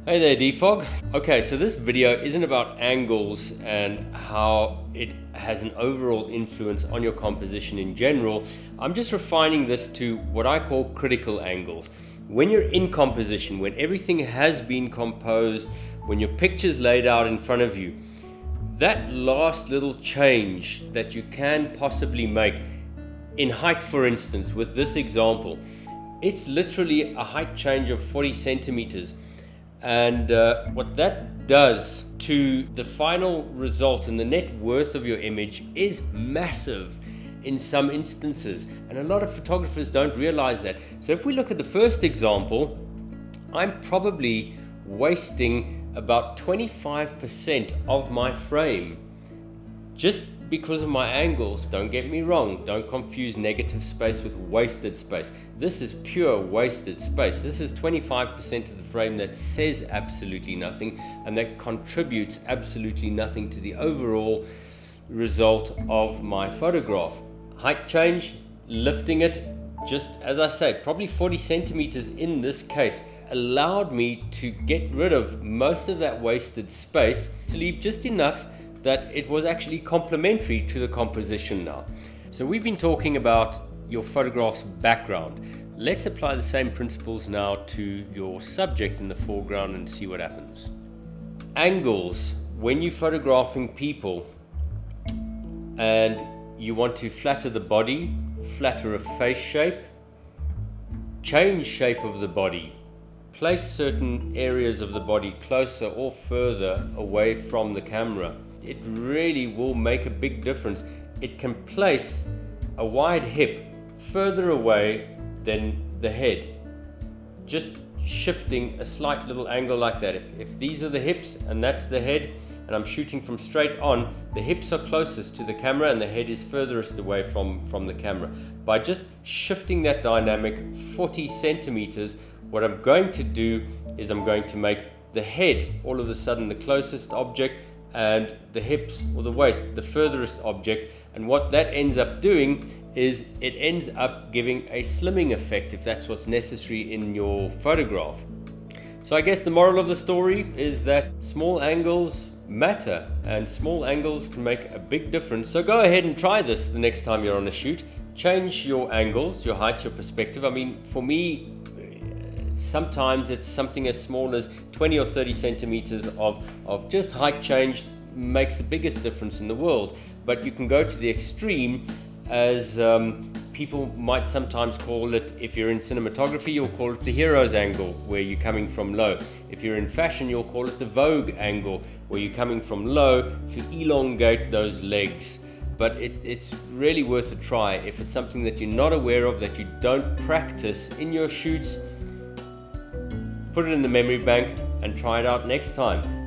Hey there dphog. Okay, so this video isn't about angles and how it has an overall influence on your composition in general. I'm just refining this to what I call critical angles. When you're in composition, when everything has been composed, when your picture's laid out in front of you, that last little change that you can possibly make in height, for instance, with this example, it's literally a height change of 40 centimeters. And what that does to the final result and the net worth of your image is massive in some instances. And a lot of photographers don't realize that. So if we look at the first example, I'm probably wasting about 25% of my frame just because of my angles. Don't get me wrong, don't confuse negative space with wasted space. This is pure wasted space. This is 25% of the frame that says absolutely nothing and that contributes absolutely nothing to the overall result of my photograph. Height change, lifting it, just as I say, probably 40 centimeters in this case, allowed me to get rid of most of that wasted space to leave just enough that it was actually complementary to the composition now. So we've been talking about your photograph's background. Let's apply the same principles now to your subject in the foreground and see what happens. Angles, when you're photographing people and you want to flatter the body, flatter a face shape, change shape of the body, place certain areas of the body closer or further away from the camera. It really will make a big difference. It can place a wide hip further away than the head. Just shifting a slight little angle like that. If these are the hips and that's the head, and I'm shooting from straight on, the hips are closest to the camera and the head is furthest away from the camera. By just shifting that dynamic 40 centimeters, what I'm going to do is I'm going to make the head all of a sudden the closest object and the hips or the waist the furthest object. And what that ends up doing is it ends up giving a slimming effect if that's what's necessary in your photograph. So I guess the moral of the story is that small angles matter and small angles can make a big difference. So go ahead and try this the next time you're on a shoot. Change your angles, your height, your perspective. I mean, for me, sometimes it's something as small as 20 or 30 centimeters of just height change makes the biggest difference in the world. But you can go to the extreme, as people might sometimes call it. If you're in cinematography, you'll call it the hero's angle, where you're coming from low. If you're in fashion, you'll call it the Vogue angle, where you're coming from low to elongate those legs. But it's really worth a try. If it's something that you're not aware of, that you don't practice in your shoots, put it in the memory bank and try it out next time.